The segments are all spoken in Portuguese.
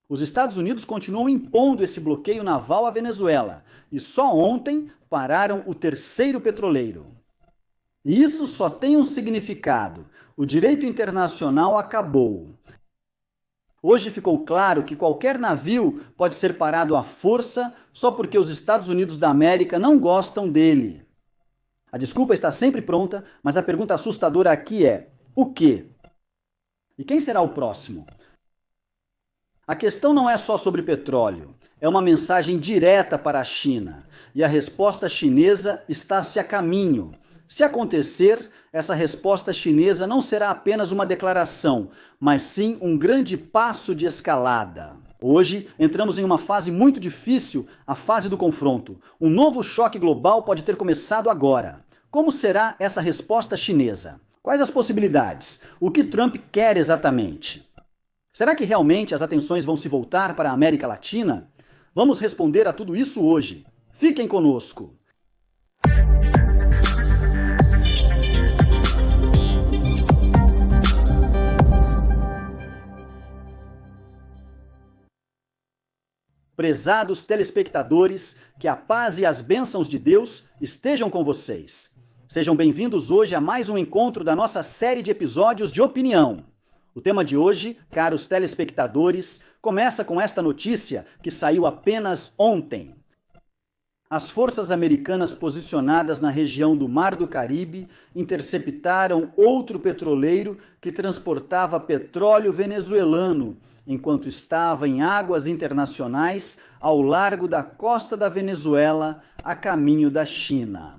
Os Estados Unidos continuam impondo esse bloqueio naval à Venezuela e só ontem pararam o terceiro petroleiro. E isso só tem um significado: o direito internacional acabou. Hoje ficou claro que qualquer navio pode ser parado à força só porque os Estados Unidos da América não gostam dele. A desculpa está sempre pronta, mas a pergunta assustadora aqui é: o quê? E quem será o próximo? A questão não é só sobre petróleo, é uma mensagem direta para a China, e a resposta chinesa está-se a caminho. Se acontecer, essa resposta chinesa não será apenas uma declaração, mas sim um grande passo de escalada. Hoje, entramos em uma fase muito difícil, a fase do confronto. Um novo choque global pode ter começado agora. Como será essa resposta chinesa? Quais as possibilidades? O que Trump quer exatamente? Será que realmente as atenções vão se voltar para a América Latina? Vamos responder a tudo isso hoje. Fiquem conosco! Prezados telespectadores, que a paz e as bênçãos de Deus estejam com vocês. Sejam bem-vindos hoje a mais um encontro da nossa série de episódios de opinião. O tema de hoje, caros telespectadores, começa com esta notícia que saiu apenas ontem. As forças americanas posicionadas na região do Mar do Caribe interceptaram outro petroleiro que transportava petróleo venezuelano, enquanto estava em águas internacionais ao largo da costa da Venezuela, a caminho da China.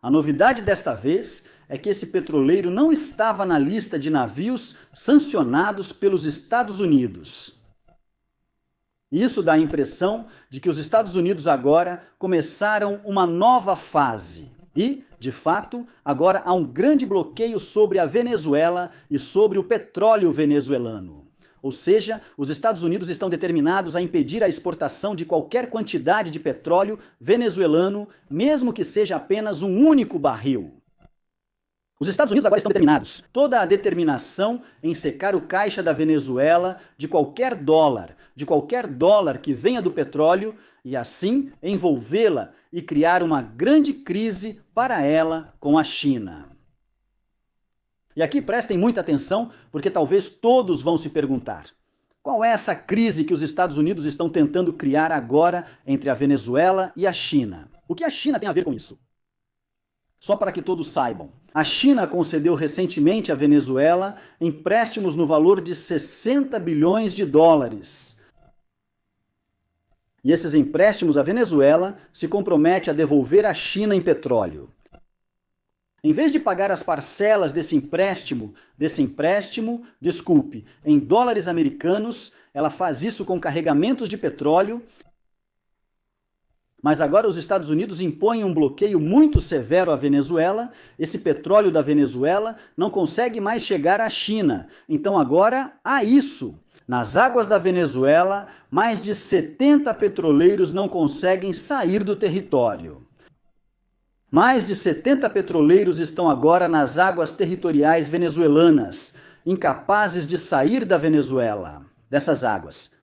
A novidade desta vez é que esse petroleiro não estava na lista de navios sancionados pelos Estados Unidos. Isso dá a impressão de que os Estados Unidos agora começaram uma nova fase. E, de fato, agora há um grande bloqueio sobre a Venezuela e sobre o petróleo venezuelano. Ou seja, os Estados Unidos estão determinados a impedir a exportação de qualquer quantidade de petróleo venezuelano, mesmo que seja apenas um único barril. Os Estados Unidos agora estão determinados. Toda a determinação em secar o caixa da Venezuela de qualquer dólar que venha do petróleo e assim envolvê-la e criar uma grande crise para ela com a China. E aqui prestem muita atenção, porque talvez todos vão se perguntar: qual é essa crise que os Estados Unidos estão tentando criar agora entre a Venezuela e a China? O que a China tem a ver com isso? Só para que todos saibam, a China concedeu recentemente à Venezuela empréstimos no valor de 60 bilhões de dólares. E esses empréstimos a Venezuela se compromete a devolver à China em petróleo. Em vez de pagar as parcelas desse empréstimo, em dólares americanos, ela faz isso com carregamentos de petróleo. Mas agora os Estados Unidos impõem um bloqueio muito severo à Venezuela. Esse petróleo da Venezuela não consegue mais chegar à China. Então agora há isso. Nas águas da Venezuela, mais de 70 petroleiros não conseguem sair do território. Mais de 70 petroleiros estão agora nas águas territoriais venezuelanas, incapazes de sair da Venezuela, dessas águas.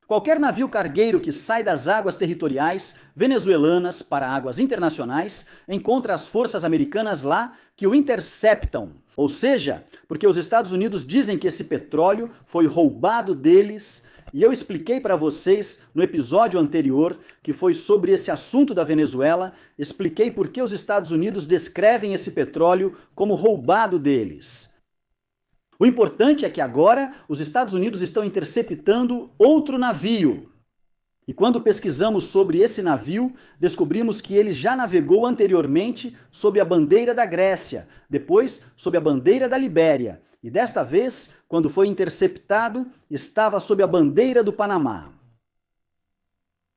Qualquer navio cargueiro que sai das águas territoriais venezuelanas para águas internacionais encontra as forças americanas lá que o interceptam. Ou seja, porque os Estados Unidos dizem que esse petróleo foi roubado deles, e eu expliquei para vocês no episódio anterior, que foi sobre esse assunto da Venezuela, expliquei por que os Estados Unidos descrevem esse petróleo como roubado deles. O importante é que agora os Estados Unidos estão interceptando outro navio. E quando pesquisamos sobre esse navio, descobrimos que ele já navegou anteriormente sob a bandeira da Grécia, depois sob a bandeira da Libéria, e desta vez, quando foi interceptado, estava sob a bandeira do Panamá.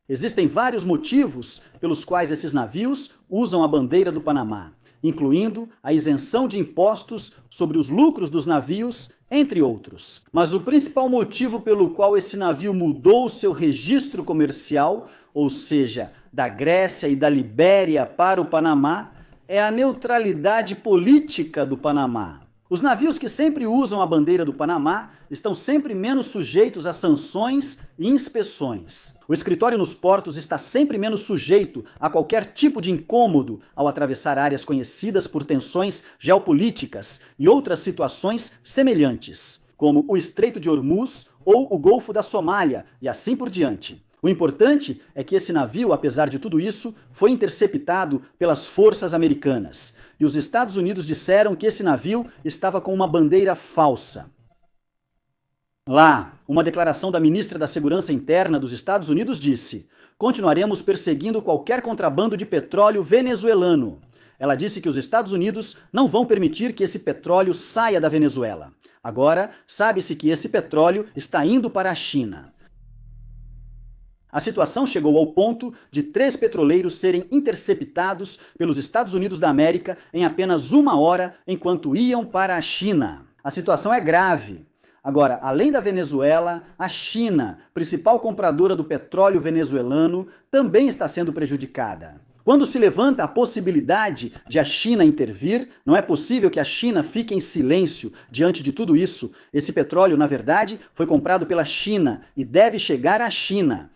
Existem vários motivos pelos quais esses navios usam a bandeira do Panamá, incluindo a isenção de impostos sobre os lucros dos navios, entre outros. Mas o principal motivo pelo qual esse navio mudou seu registro comercial, ou seja, da Grécia e da Libéria para o Panamá, é a neutralidade política do Panamá. Os navios que sempre usam a bandeira do Panamá estão sempre menos sujeitos a sanções e inspeções. O escritório nos portos está sempre menos sujeito a qualquer tipo de incômodo ao atravessar áreas conhecidas por tensões geopolíticas e outras situações semelhantes, como o Estreito de Hormuz ou o Golfo da Somália, e assim por diante. O importante é que esse navio, apesar de tudo isso, foi interceptado pelas forças americanas. E os Estados Unidos disseram que esse navio estava com uma bandeira falsa. Lá, uma declaração da ministra da Segurança Interna dos Estados Unidos disse: "Continuaremos perseguindo qualquer contrabando de petróleo venezuelano." Ela disse que os Estados Unidos não vão permitir que esse petróleo saia da Venezuela. Agora, sabe-se que esse petróleo está indo para a China. A situação chegou ao ponto de 3 petroleiros serem interceptados pelos Estados Unidos da América em apenas 1 hora enquanto iam para a China. A situação é grave. Agora, além da Venezuela, a China, principal compradora do petróleo venezuelano, também está sendo prejudicada. Quando se levanta a possibilidade de a China intervir, não é possível que a China fique em silêncio diante de tudo isso. Esse petróleo, na verdade, foi comprado pela China e deve chegar à China.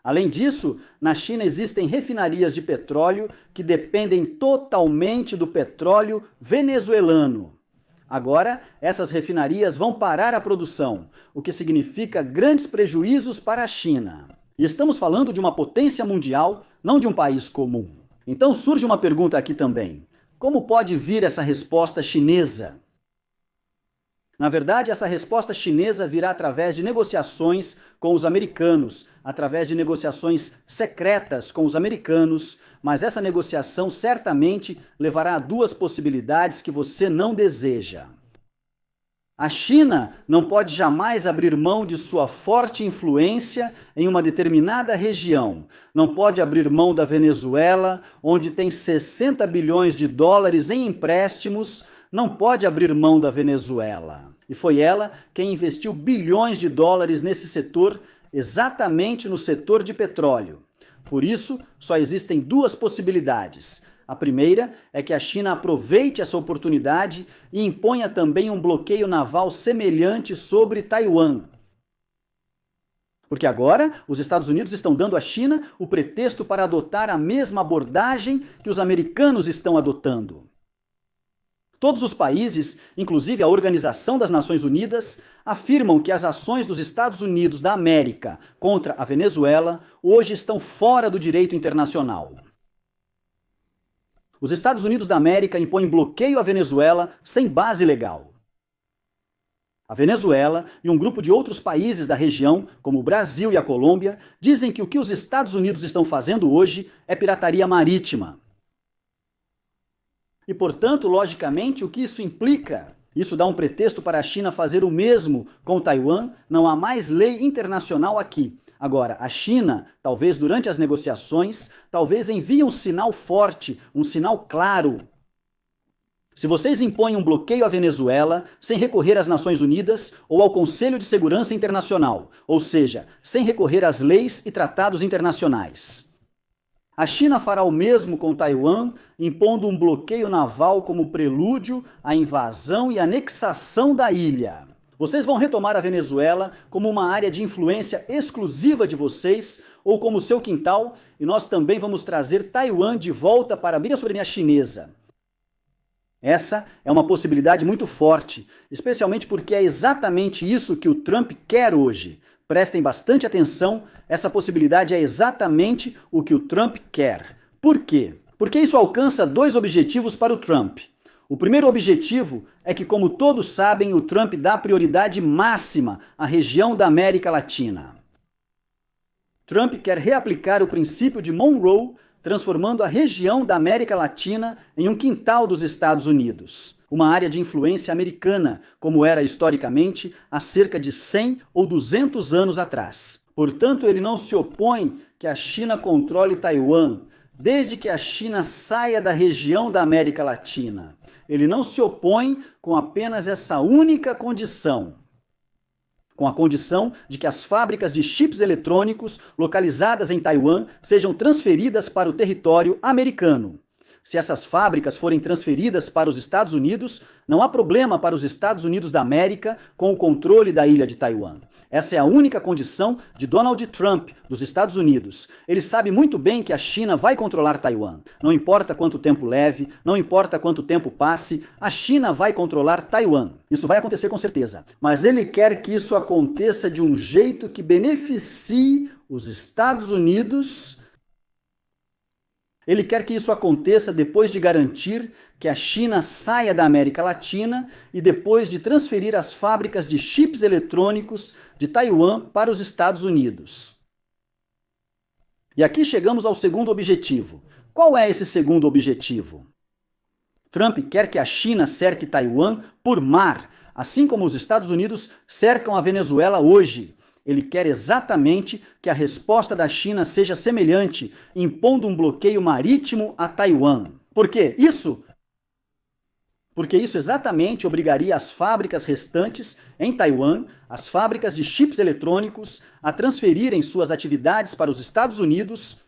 Além disso, na China existem refinarias de petróleo que dependem totalmente do petróleo venezuelano. Agora, essas refinarias vão parar a produção, o que significa grandes prejuízos para a China. E estamos falando de uma potência mundial, não de um país comum. Então surge uma pergunta aqui também: como pode vir essa resposta chinesa? Na verdade, essa resposta chinesa virá através de negociações com os americanos, através de negociações secretas com os americanos, mas essa negociação certamente levará a 2 possibilidades que você não deseja. A China não pode jamais abrir mão de sua forte influência em uma determinada região. Não pode abrir mão da Venezuela, onde tem 60 bilhões de dólares em empréstimos. Não pode abrir mão da Venezuela. E foi ela quem investiu bilhões de dólares nesse setor, exatamente no setor de petróleo. Por isso, só existem 2 possibilidades. A primeira é que a China aproveite essa oportunidade e imponha também um bloqueio naval semelhante sobre Taiwan. Porque agora os Estados Unidos estão dando à China o pretexto para adotar a mesma abordagem que os americanos estão adotando. Todos os países, inclusive a Organização das Nações Unidas, afirmam que as ações dos Estados Unidos da América contra a Venezuela hoje estão fora do direito internacional. Os Estados Unidos da América impõem bloqueio à Venezuela sem base legal. A Venezuela e um grupo de outros países da região, como o Brasil e a Colômbia, dizem que o que os Estados Unidos estão fazendo hoje é pirataria marítima. E, portanto, logicamente, o que isso implica? Isso dá um pretexto para a China fazer o mesmo com Taiwan. Não há mais lei internacional aqui. Agora, a China, talvez durante as negociações, talvez envie um sinal forte, um sinal claro. Se vocês impõem um bloqueio à Venezuela sem recorrer às Nações Unidas ou ao Conselho de Segurança Internacional, ou seja, sem recorrer às leis e tratados internacionais. A China fará o mesmo com Taiwan, impondo um bloqueio naval como prelúdio à invasão e anexação da ilha. Vocês vão retomar a Venezuela como uma área de influência exclusiva de vocês ou como seu quintal, e nós também vamos trazer Taiwan de volta para a soberania chinesa. Essa é uma possibilidade muito forte, especialmente porque é exatamente isso que o Trump quer hoje. Prestem bastante atenção, essa possibilidade é exatamente o que o Trump quer. Por quê? Porque isso alcança 2 objetivos para o Trump. O primeiro objetivo é que, como todos sabem, o Trump dá prioridade máxima à região da América Latina. Trump quer reaplicar o princípio de Monroe, transformando a região da América Latina em um quintal dos Estados Unidos, uma área de influência americana, como era historicamente há cerca de 100 ou 200 anos atrás. Portanto, ele não se opõe que a China controle Taiwan, desde que a China saia da região da América Latina. Ele não se opõe com apenas essa única condição, com a condição de que as fábricas de chips eletrônicos localizadas em Taiwan sejam transferidas para o território americano. se essas fábricas forem transferidas para os Estados Unidos, não há problema para os Estados Unidos da América com o controle da ilha de Taiwan. Essa é a única condição de Donald Trump, dos Estados Unidos. Ele sabe muito bem que a China vai controlar Taiwan. Não importa quanto tempo leve, não importa quanto tempo passe, a China vai controlar Taiwan. Isso vai acontecer com certeza. Mas ele quer que isso aconteça de um jeito que beneficie os Estados Unidos. Ele quer que isso aconteça depois de garantir que a China saia da América Latina e depois de transferir as fábricas de chips eletrônicos de Taiwan para os Estados Unidos. E aqui chegamos ao segundo objetivo. Qual é esse segundo objetivo? Trump quer que a China cerque Taiwan por mar, assim como os Estados Unidos cercam a Venezuela hoje. Ele quer exatamente que a resposta da China seja semelhante, impondo um bloqueio marítimo a Taiwan. Por quê? Porque isso exatamente obrigaria as fábricas restantes em Taiwan, as fábricas de chips eletrônicos, a transferirem suas atividades para os Estados Unidos.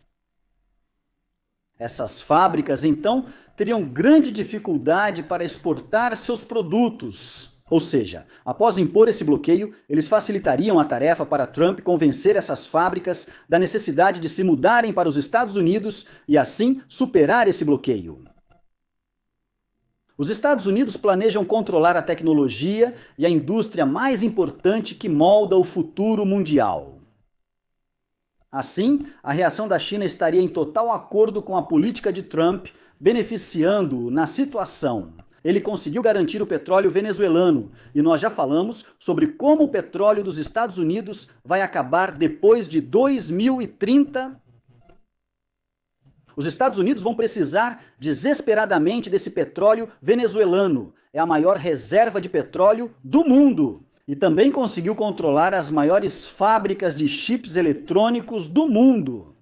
Essas fábricas, então, teriam grande dificuldade para exportar seus produtos. Ou seja, após impor esse bloqueio, eles facilitariam a tarefa para Trump convencer essas fábricas da necessidade de se mudarem para os Estados Unidos e assim superar esse bloqueio. Os Estados Unidos planejam controlar a tecnologia e a indústria mais importante que molda o futuro mundial. Assim, a reação da China estaria em total acordo com a política de Trump, beneficiando-o na situação. Ele conseguiu garantir o petróleo venezuelano, e nós já falamos sobre como o petróleo dos Estados Unidos vai acabar depois de 2030. Os Estados Unidos vão precisar desesperadamente desse petróleo venezuelano. É a maior reserva de petróleo do mundo. E também conseguiu controlar as maiores fábricas de chips eletrônicos do mundo.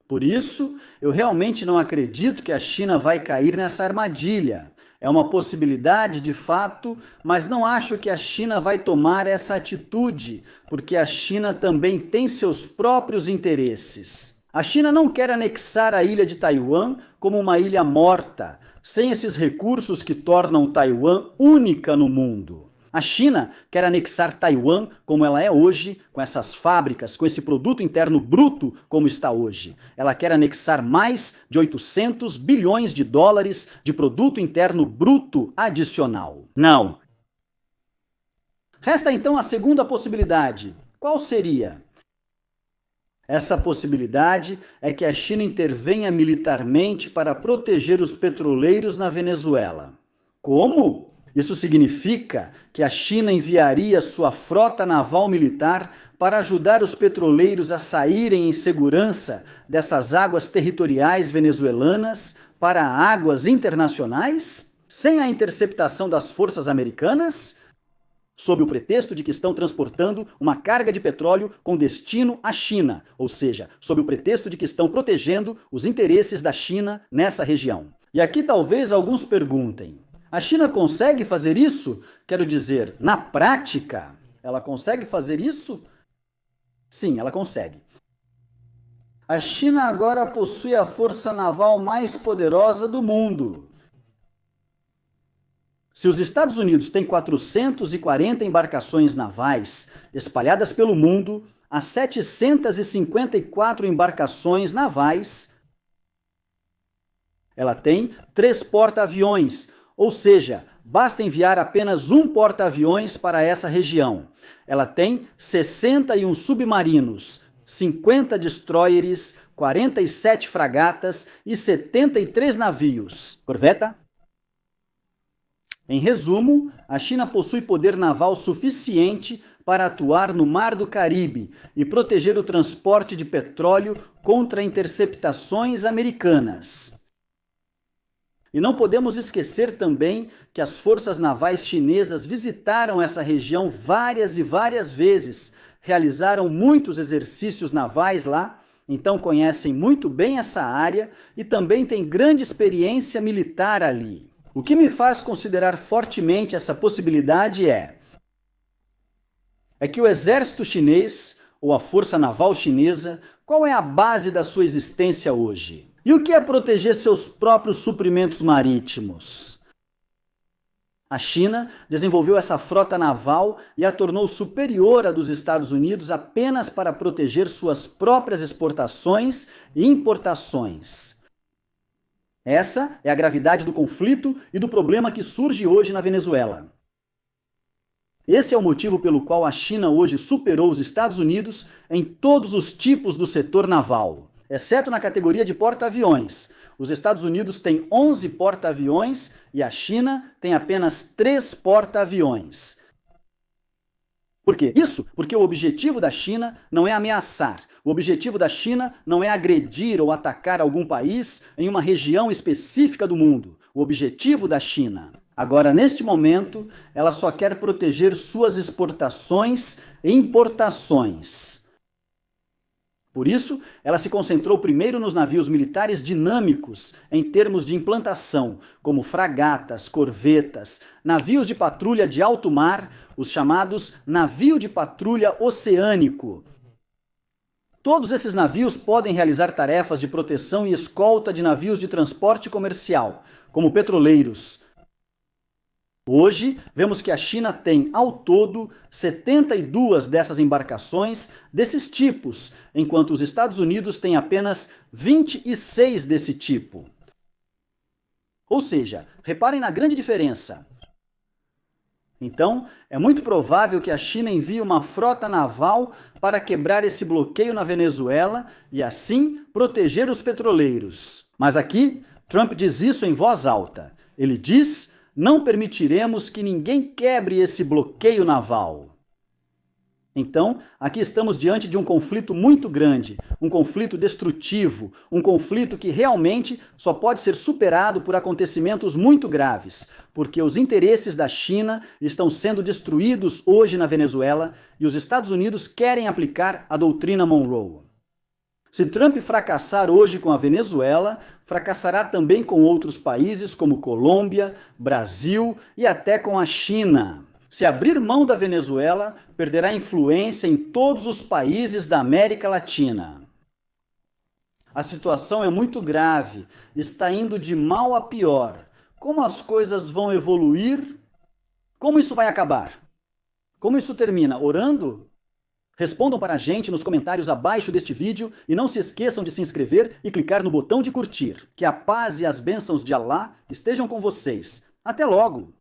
Por isso, eu realmente não acredito que a China vai cair nessa armadilha. É uma possibilidade, de fato, mas não acho que a China vai tomar essa atitude, porque a China também tem seus próprios interesses. A China não quer anexar a ilha de Taiwan como uma ilha morta, sem esses recursos que tornam Taiwan única no mundo. A China quer anexar Taiwan como ela é hoje, com essas fábricas, com esse produto interno bruto como está hoje. Ela quer anexar mais de 800 bilhões de dólares de produto interno bruto adicional. Não. Resta então a segunda possibilidade. Qual seria? Essa possibilidade é que a China intervenha militarmente para proteger os petroleiros na Venezuela. Como? Isso significa que a China enviaria sua frota naval militar para ajudar os petroleiros a saírem em segurança dessas águas territoriais venezuelanas para águas internacionais, sem a interceptação das forças americanas, sob o pretexto de que estão transportando uma carga de petróleo com destino à China, ou seja, sob o pretexto de que estão protegendo os interesses da China nessa região. E aqui talvez alguns perguntem: a China consegue fazer isso? Quero dizer, na prática, ela consegue fazer isso? Sim, ela consegue. A China agora possui a força naval mais poderosa do mundo. Se os Estados Unidos têm 440 embarcações navais espalhadas pelo mundo, há 754 embarcações navais. Ela tem 3 porta-aviões, ou seja, basta enviar apenas um porta-aviões para essa região. Ela tem 61 submarinos, 50 destroyers, 47 fragatas e 73 navios. Corveta? Em resumo, a China possui poder naval suficiente para atuar no Mar do Caribe e proteger o transporte de petróleo contra interceptações americanas. E não podemos esquecer também que as forças navais chinesas visitaram essa região várias e várias vezes, realizaram muitos exercícios navais lá, então conhecem muito bem essa área e também têm grande experiência militar ali. O que me faz considerar fortemente essa possibilidade é que o exército chinês, ou a força naval chinesa, qual é a base da sua existência hoje? E o que é proteger seus próprios suprimentos marítimos? A China desenvolveu essa frota naval e a tornou superior à dos Estados Unidos apenas para proteger suas próprias exportações e importações. Essa é a gravidade do conflito e do problema que surge hoje na Venezuela. Esse é o motivo pelo qual a China hoje superou os Estados Unidos em todos os tipos do setor naval, exceto na categoria de porta-aviões. Os Estados Unidos têm 11 porta-aviões e a China tem apenas 3 porta-aviões. Por quê? Isso porque o objetivo da China não é ameaçar. O objetivo da China não é agredir ou atacar algum país em uma região específica do mundo. O objetivo da China, agora, neste momento, ela só quer proteger suas exportações e importações. Por isso, ela se concentrou primeiro nos navios militares dinâmicos em termos de implantação, como fragatas, corvetas, navios de patrulha de alto mar, os chamados navio de patrulha oceânico. Todos esses navios podem realizar tarefas de proteção e escolta de navios de transporte comercial, como petroleiros. Hoje, vemos que a China tem, ao todo, 72 dessas embarcações desses tipos, enquanto os Estados Unidos têm apenas 26 desse tipo. Ou seja, reparem na grande diferença. Então, é muito provável que a China envie uma frota naval para quebrar esse bloqueio na Venezuela e, assim, proteger os petroleiros. Mas aqui, Trump diz isso em voz alta. Ele diz: não permitiremos que ninguém quebre esse bloqueio naval. Então, aqui estamos diante de um conflito muito grande, um conflito destrutivo, um conflito que realmente só pode ser superado por acontecimentos muito graves, porque os interesses da China estão sendo destruídos hoje na Venezuela e os Estados Unidos querem aplicar a doutrina Monroe. Se Trump fracassar hoje com a Venezuela, fracassará também com outros países como Colômbia, Brasil e até com a China. Se abrir mão da Venezuela, perderá influência em todos os países da América Latina. A situação é muito grave, está indo de mal a pior. Como as coisas vão evoluir? Como isso vai acabar? Como isso termina? Orando? Respondam para a gente nos comentários abaixo deste vídeo e não se esqueçam de se inscrever e clicar no botão de curtir. Que a paz e as bênçãos de Allah estejam com vocês. Até logo!